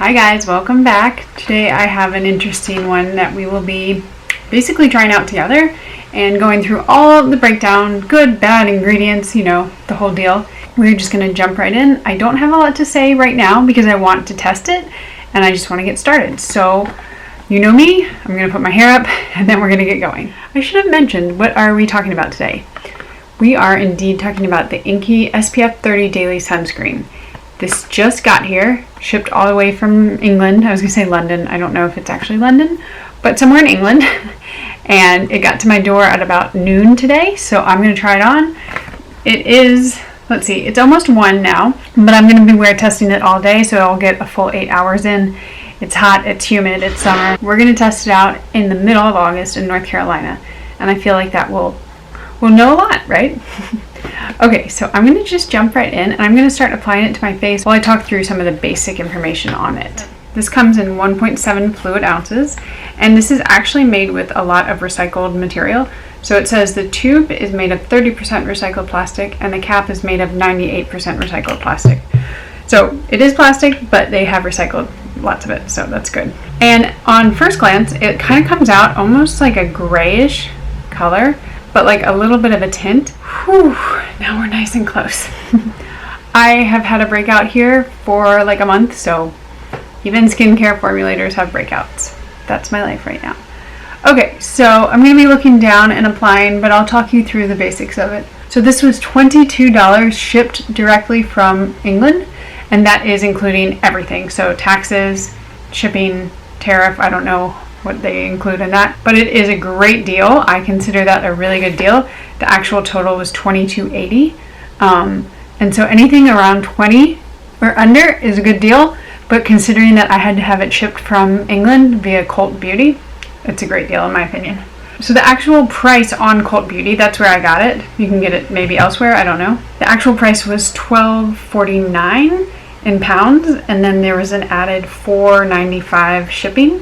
Hi guys, welcome back. Today I have an interesting one that we will be basically trying out together and going through all the breakdown, good, bad ingredients, you know, the whole deal. We're just going to jump right in. I don't have a lot to say right now because I want to test it and I just want to get started. So, you know me, I'm going to put my hair up and then we're going to get going. I should have mentioned, what are we talking about today? We are indeed talking about the INKEY SPF 30 Daily Sunscreen. This just got here, shipped all the way from England. I was going to say London. I don't know if it's actually London, but somewhere in England. And it got to my door at about noon today, so I'm going to try it on. It is, let's see, it's almost 1 now, but I'm going to be wear testing it all day, so I'll get a full 8 hours in. It's hot, it's humid, it's summer. We're going to test it out in the middle of August in North Carolina, and I feel like that we'll know a lot, right? Okay, so I'm going to just jump right in and I'm going to start applying it to my face while I talk through some of the basic information on it. This comes in 1.7 fluid ounces and this is actually made with a lot of recycled material. So it says the tube is made of 30% recycled plastic and the cap is made of 98% recycled plastic. So it is plastic, but they have recycled lots of it, so that's good. And on first glance, it kind of comes out almost like a grayish color, but like a little bit of a tint. Whew, now we're nice and close. I have had a breakout here for like a month, so even skincare formulators have breakouts. That's my life right now. Okay, so I'm going to be looking down and applying, but I'll talk you through the basics of it. So this was $22 shipped directly from England, and that is including everything. So taxes, shipping, tariff, I don't know what they include in that, but it is a great deal. I consider that a really good deal. The actual total was $22.80, and so anything around 20 or under is a good deal, but considering that I had to have it shipped from England via RawBeauty, it's a great deal in my opinion. So the actual price on RawBeauty, that's where I got it. You can get it maybe elsewhere, I don't know. The actual price was $12.49 in pounds, and then there was an added $4.95 shipping.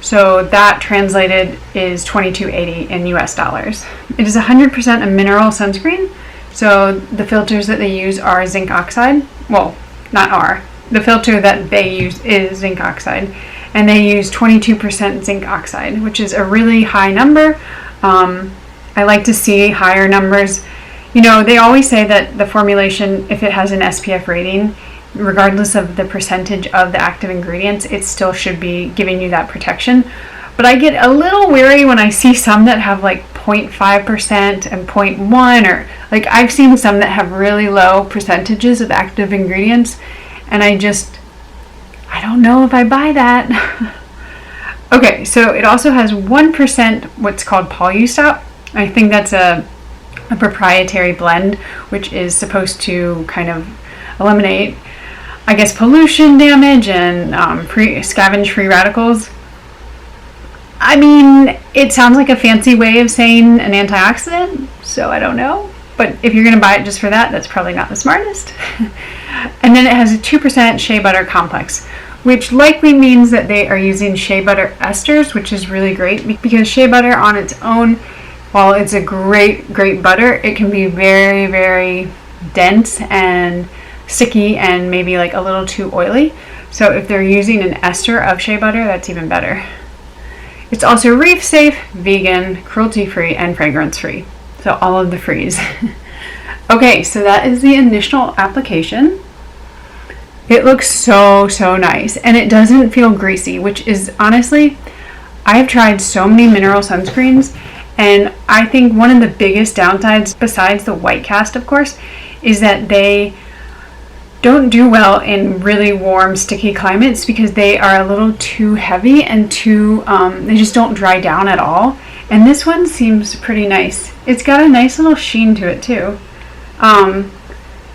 So that translated is $22.80 in US dollars. It is 100% a mineral sunscreen. So the filters that they use are zinc oxide. Well, not are. The filter that they use is zinc oxide. And they use 22% zinc oxide, which is a really high number. I like to see higher numbers. You know, they always say that the formulation, if it has an SPF rating, regardless of the percentage of the active ingredients, it still should be giving you that protection. But I get a little weary when I see some that have like 0.5% and 0.1, or like I've seen some that have really low percentages of active ingredients, and I don't know if I buy that. Okay, so it also has 1% what's called polystop. I think that's a proprietary blend, which is supposed to kind of eliminate, I guess, pollution damage and scavenge free radicals. I mean, it sounds like a fancy way of saying an antioxidant, so I don't know. But if you're going to buy it just for that, that's probably not the smartest. And then it has a 2% shea butter complex, which likely means that they are using shea butter esters, which is really great because shea butter on its own, while it's a great butter, it can be very, very dense and sticky and maybe like a little too oily. So if they're using an ester of shea butter, that's even better. It's also reef safe, vegan, cruelty free, and fragrance free. So all of the frees. Okay, so that is the initial application. It looks so nice, and it doesn't feel greasy, which is honestly, I've tried so many mineral sunscreens, and I think one of the biggest downsides, besides the whitecast of course, is that they don't do well in really warm, sticky climates because they are a little too heavy and they just don't dry down at all. And this one seems pretty nice. It's got a nice little sheen to it too.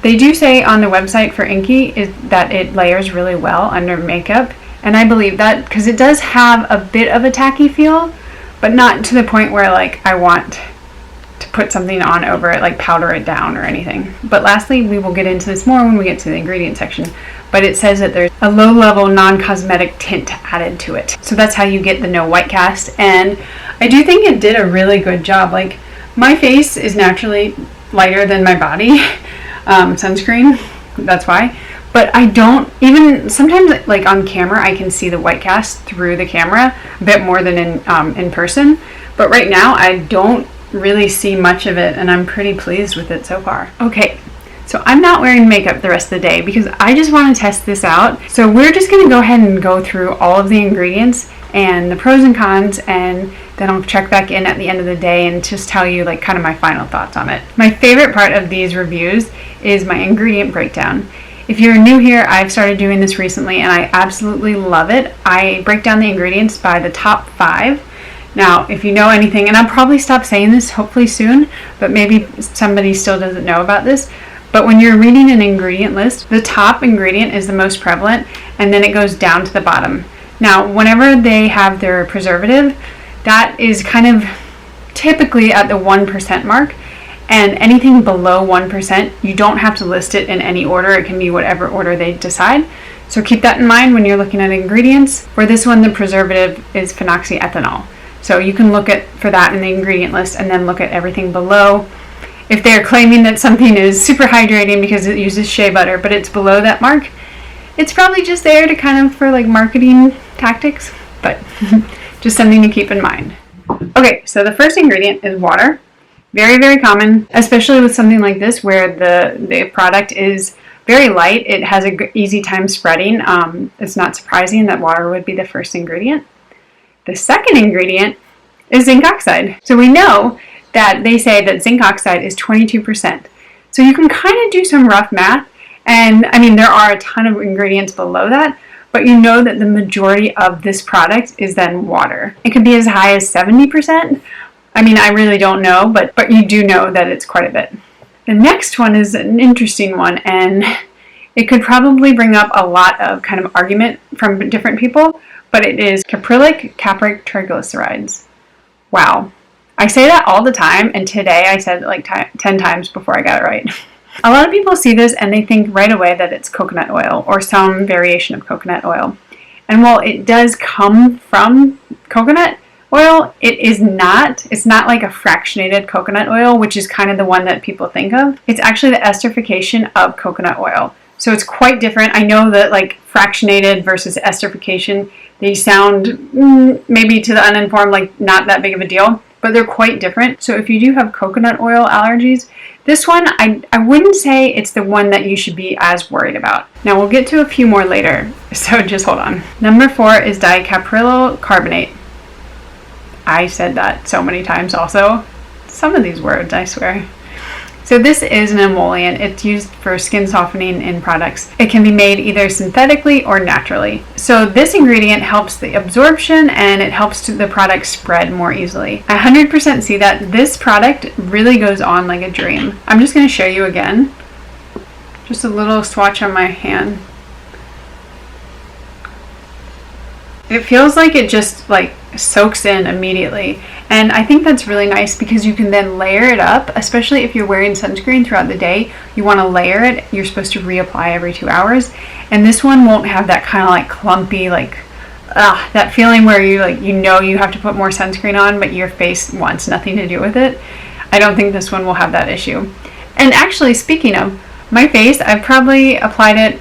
They do say on the website for INKEY that it layers really well under makeup, and I believe that because it does have a bit of a tacky feel, but not to the point where like I want to put something on over it, like powder it down or anything. But lastly, we will get into this more when we get to the ingredient section, but it says that there's a low-level non-cosmetic tint added to it. So that's how you get the no white cast, and I do think it did a really good job. Like, my face is naturally lighter than my body sunscreen, that's why, but I don't, even sometimes like on camera, I can see the white cast through the camera a bit more than in person. But right now I don't really see much of it, and I'm pretty pleased with it so far. Okay, so I'm not wearing makeup the rest of the day because I just want to test this out. So we're just going to go ahead and go through all of the ingredients and the pros and cons, and then I'll check back in at the end of the day and just tell you like kind of my final thoughts on it. My favorite part of these reviews is my ingredient breakdown. If you're new here, I've started doing this recently and I absolutely love it. I break down the ingredients by the top 5. Now, if you know anything, and I'll probably stop saying this hopefully soon, but maybe somebody still doesn't know about this, but when you're reading an ingredient list, the top ingredient is the most prevalent, and then it goes down to the bottom. Now, whenever they have their preservative, that is kind of typically at the 1% mark, and anything below 1%, you don't have to list it in any order. It can be whatever order they decide. So keep that in mind when you're looking at ingredients. For this one, the preservative is phenoxyethanol. So you can look for that in the ingredient list and then look at everything below. If they're claiming that something is super hydrating because it uses shea butter, but it's below that mark, it's probably just there to kind of for like marketing tactics, but just something to keep in mind. Okay, so the first ingredient is water. Very, very common, especially with something like this where the product is very light. It has an easy time spreading. It's not surprising that water would be the first ingredient. The second ingredient is zinc oxide. So we know that they say that zinc oxide is 22%. So you can kind of do some rough math. And I mean, there are a ton of ingredients below that, but you know that the majority of this product is then water. It could be as high as 70%. I mean, I really don't know, but you do know that it's quite a bit. The next one is an interesting one, and it could probably bring up a lot of kind of argument from different people, but it is caprylic capric triglycerides. Wow. I say that all the time, and today I said it like 10 times before I got it right. A lot of people see this and they think right away that it's coconut oil or some variation of coconut oil. And while it does come from coconut oil, it's not like a fractionated coconut oil, which is kind of the one that people think of. It's actually the esterification of coconut oil. So it's quite different. I know that like fractionated versus esterification, they sound maybe to the uninformed like not that big of a deal, but they're quite different. So if you do have coconut oil allergies, this one, I wouldn't say it's the one that you should be as worried about. Now we'll get to a few more later, so just hold on. Number 4 is dicaprylyl carbonate. I said that so many times also. Some of these words, I swear. So this is an emollient. It's used for skin softening in products. It can be made either synthetically or naturally. So this ingredient helps the absorption and it helps the product spread more easily. I 100% see that this product really goes on like a dream. I'm just going to show you again. Just a little swatch on my hand. It feels like it just like soaks in immediately, and I think that's really nice because you can then layer it up, especially if you're wearing sunscreen throughout the day. You want to layer it. You're supposed to reapply every 2 hours, and this one won't have that kind of like clumpy like that feeling where you have to put more sunscreen on but your face wants nothing to do with it. I don't think this one will have that issue. And actually, speaking of my face, I've probably applied it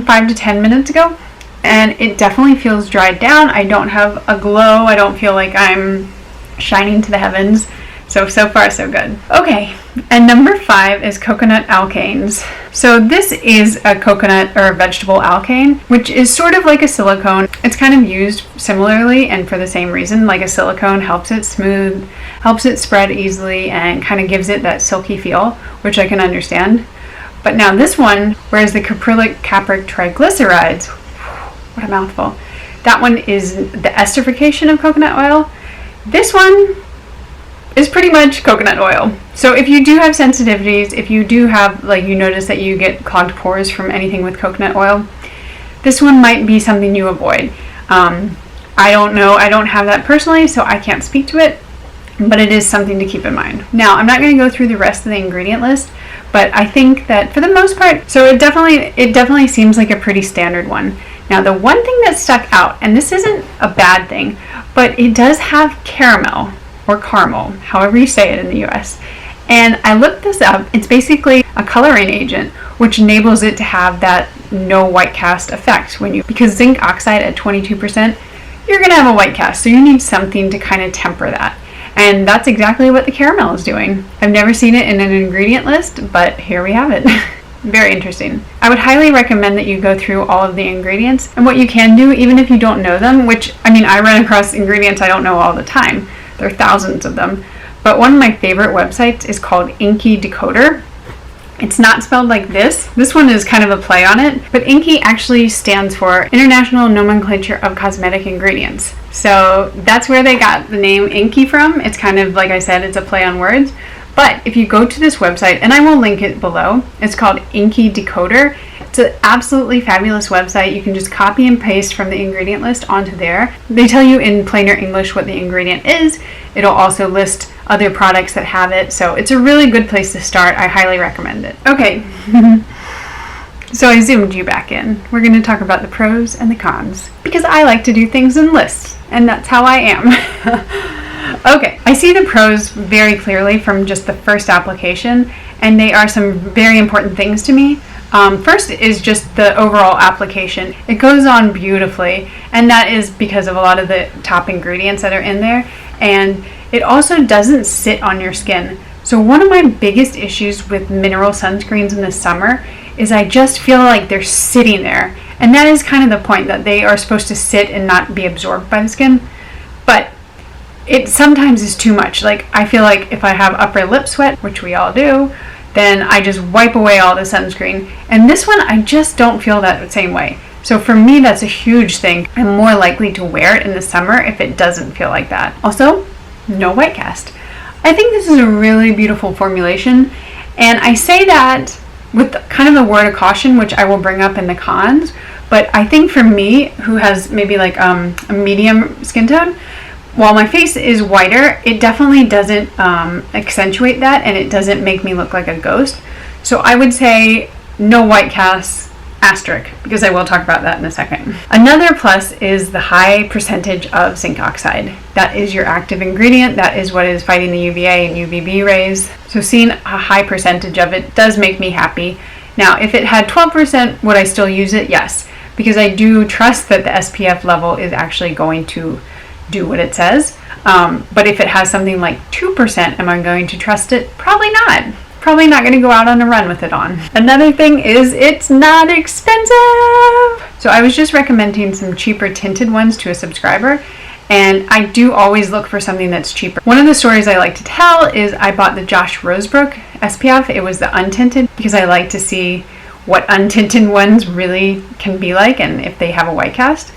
5 to 10 minutes ago, and it definitely feels dried down. I don't have a glow. I don't feel like I'm shining to the heavens. So far so good. Okay, and number 5 is coconut alkanes. So this is a coconut or a vegetable alkane, which is sort of like a silicone. It's kind of used similarly and for the same reason. Like a silicone helps it smooth, helps it spread easily, and kind of gives it that silky feel, which I can understand. But now this one, whereas the caprylic capric triglycerides, what a mouthful. That one is the esterification of coconut oil. This one is pretty much coconut oil. So if you do have sensitivities, if you do have, like, you notice that you get clogged pores from anything with coconut oil, this one might be something you avoid. I don't know. I don't have that personally, so I can't speak to it, but it is something to keep in mind. Now, I'm not going to go through the rest of the ingredient list, but I think that for the most part, so it definitely seems like a pretty standard one. Now, the one thing that stuck out, and this isn't a bad thing, but it does have caramel, or caramel, however you say it in the US. And I looked this up. It's basically a coloring agent, which enables it to have that no white cast effect because zinc oxide at 22%, you're gonna have a white cast. So you need something to kind of temper that. And that's exactly what the caramel is doing. I've never seen it in an ingredient list, but here we have it. Very interesting. I would highly recommend that you go through all of the ingredients and what you can do, even if you don't know them, which, I mean, I run across ingredients I don't know all the time. There are thousands of them. But one of my favorite websites is called INKEY Decoder. It's not spelled like this. This one is kind of a play on it, but INKEY actually stands for International Nomenclature of Cosmetic Ingredients. So that's where they got the name INKEY from. It's kind of, like I said, it's a play on words. But if you go to this website, and I will link it below, it's called INKEY Decoder. It's an absolutely fabulous website. You can just copy and paste from the ingredient list onto there. They tell you in plainer English what the ingredient is. It'll also list other products that have it. So it's a really good place to start. I highly recommend it. Okay, so I zoomed you back in. We're going to talk about the pros and the cons because I like to do things in lists, and that's how I am. Okay, I see the pros very clearly from just the first application, and they are some very important things to me. First is just the overall application. It goes on beautifully, and that is because of a lot of the top ingredients that are in there, and it also doesn't sit on your skin. So one of my biggest issues with mineral sunscreens in the summer is I just feel like they're sitting there, and that is kind of the point, that they are supposed to sit and not be absorbed by the skin. But it sometimes is too much. Like, I feel like if I have upper lip sweat, which we all do, then I just wipe away all the sunscreen. And this one, I just don't feel that same way. So for me, that's a huge thing. I'm more likely to wear it in the summer if it doesn't feel like that. Also, no white cast. I think this is a really beautiful formulation. And I say that with kind of a word of caution, which I will bring up in the cons. But I think for me, who has maybe like a medium skin tone, while my face is whiter, it definitely doesn't accentuate that, and it doesn't make me look like a ghost. So I would say no white cast, asterisk, because I will talk about that in a second. Another plus is the high percentage of zinc oxide. That is your active ingredient. That is what is fighting the UVA and UVB rays. So seeing a high percentage of it does make me happy. Now, if it had 12%, would I still use it? Yes, because I do trust that the SPF level is actually going to do what it says. But if it has something like 2%, am I going to trust it? Probably not. Probably not going to go out on a run with it on. Another thing is it's not expensive. So I was just recommending some cheaper tinted ones to a subscriber, and I do always look for something that's cheaper. One of the stories I like to tell is I bought the Josh Rosebrook SPF. It was the untinted, because I like to see what untinted ones really can be like and if they have a white cast.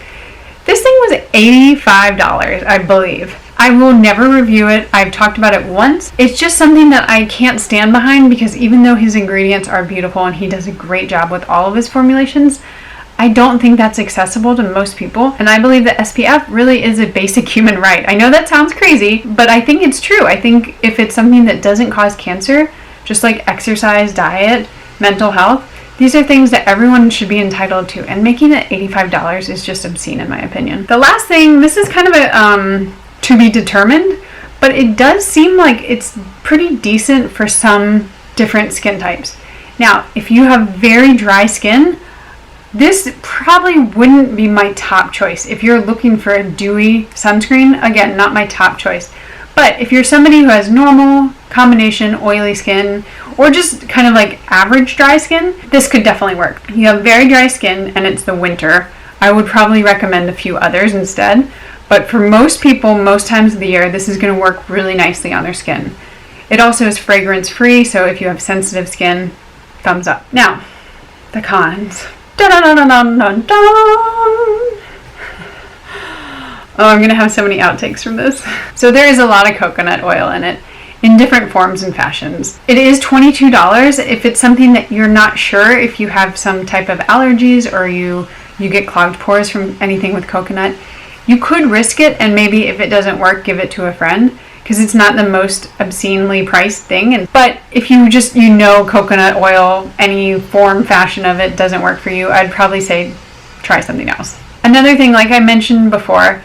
This thing was $85, I believe. I will never review it. I've talked about it once. It's just something that I can't stand behind, because even though his ingredients are beautiful and he does a great job with all of his formulations, I don't think that's accessible to most people. And I believe that SPF really is a basic human right. I know that sounds crazy, but I think it's true. I think if it's something that doesn't cause cancer, just like exercise, diet, mental health, these are things that everyone should be entitled to, and making it $85 is just obscene in my opinion. The last thing, this is kind of a to be determined, but it does seem like it's pretty decent for some different skin types. Now, if you have very dry skin, this probably wouldn't be my top choice. If you're looking for a dewy sunscreen, again, not my top choice. But if you're somebody who has normal, combination, oily skin, or just kind of like average dry skin, this could definitely work. You have very dry skin and it's the winter, I would probably recommend a few others instead. But for most people, most times of the year, this is going to work really nicely on their skin. It also is fragrance free, so if you have sensitive skin, thumbs up. Now, the cons. Oh, I'm going to have so many outtakes from this. So there is a lot of coconut oil in it, in different forms and fashions. It is $22 if it's something that you're not sure if you have some type of allergies or you get clogged pores from anything with coconut. You could risk it, and maybe if it doesn't work, give it to a friend, because it's not the most obscenely priced thing. But if you just, coconut oil, any form, fashion of it doesn't work for you, I'd probably say try something else. Another thing, like I mentioned before,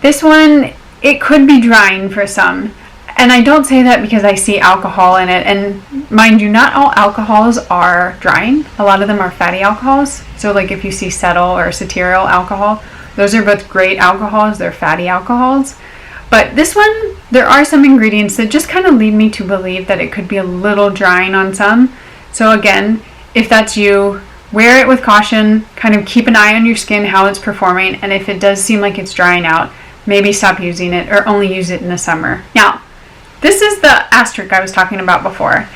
this one, it could be drying for some. And I don't say that because I see alcohol in it. And mind you, not all alcohols are drying. A lot of them are fatty alcohols. So like if you see cetyl or cetearyl alcohol, those are both great alcohols. They're fatty alcohols. But this one, there are some ingredients that just kind of lead me to believe that it could be a little drying on some. So again, if that's you, wear it with caution, kind of keep an eye on your skin, how it's performing, and if it does seem like it's drying out, maybe stop using it or only use it in the summer. Now, this is the asterisk I was talking about before.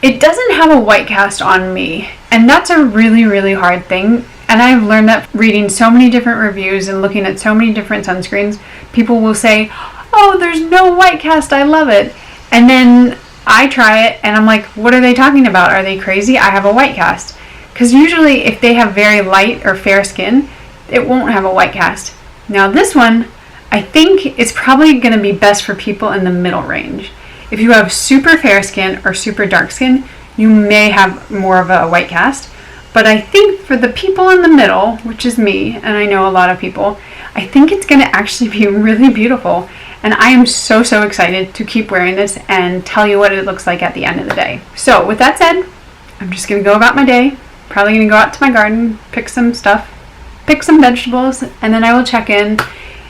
It doesn't have a white cast on me, and that's a really, really hard thing. And I've learned that reading so many different reviews and looking at so many different sunscreens, people will say, oh, there's no white cast, I love it. And then I try it and I'm like, what are they talking about? Are they crazy? I have a white cast. Because usually if they have very light or fair skin, it won't have a white cast. Now this one, I think it's probably going to be best for people in the middle range. If you have super fair skin or super dark skin, you may have more of a white cast. But I think for the people in the middle, which is me, and I know a lot of people, I think it's going to actually be really beautiful. And I am so, so excited to keep wearing this and tell you what it looks like at the end of the day. So with that said, I'm just going to go about my day. Probably going to go out to my garden, pick some stuff, pick some vegetables, and then I will check in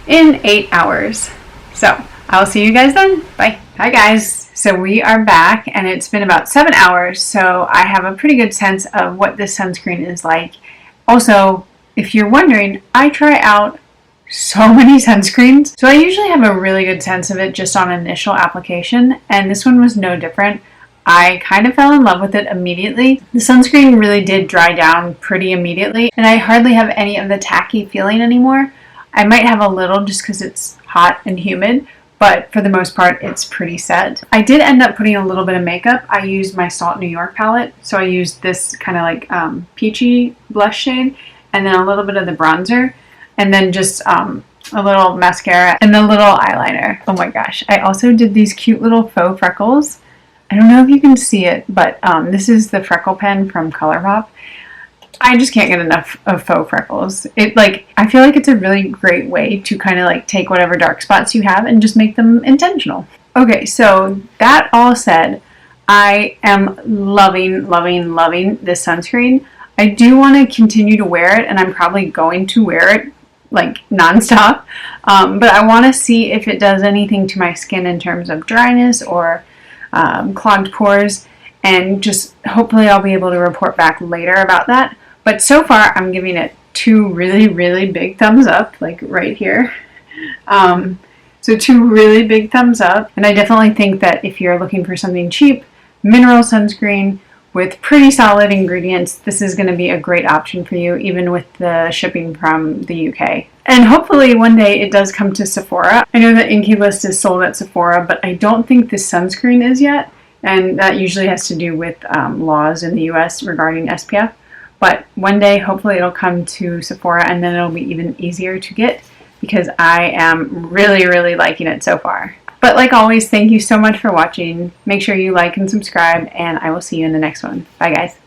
8 hours. So I'll see you guys then. Bye. Hi guys. So we are back and it's been about 7 hours. So I have a pretty good sense of what this sunscreen is like. Also, if you're wondering, I try out so many sunscreens. So I usually have a really good sense of it just on initial application. And this one was no different. I kind of fell in love with it immediately. The sunscreen really did dry down pretty immediately. And I hardly have any of the tacky feeling anymore. I might have a little just because it's hot and humid. But for the most part, it's pretty set. I did end up putting a little bit of makeup. I used my Salt New York palette. So I used this kind of like peachy blush shade and then a little bit of the bronzer and then just a little mascara and the little eyeliner. Oh my gosh. I also did these cute little faux freckles. I don't know if you can see it, but this is the freckle pen from ColourPop. I just can't get enough of faux freckles. I feel like it's a really great way to kind of like take whatever dark spots you have and just make them intentional. Okay, so that all said, I am loving, loving, loving this sunscreen. I do want to continue to wear it, and I'm probably going to wear it like nonstop. But I want to see if it does anything to my skin in terms of dryness or clogged pores, and just hopefully I'll be able to report back later about that. But so far, I'm giving it 2 really, really big thumbs up, like right here. So 2 really big thumbs up. And I definitely think that if you're looking for something cheap, mineral sunscreen with pretty solid ingredients, this is going to be a great option for you, even with the shipping from the UK. And hopefully one day it does come to Sephora. I know that INKEY List is sold at Sephora, but I don't think this sunscreen is yet. And that usually has to do with laws in the US regarding SPF. But one day, hopefully it'll come to Sephora and then it'll be even easier to get because I am really, really liking it so far. But like always, thank you so much for watching. Make sure you like and subscribe, and I will see you in the next one. Bye guys.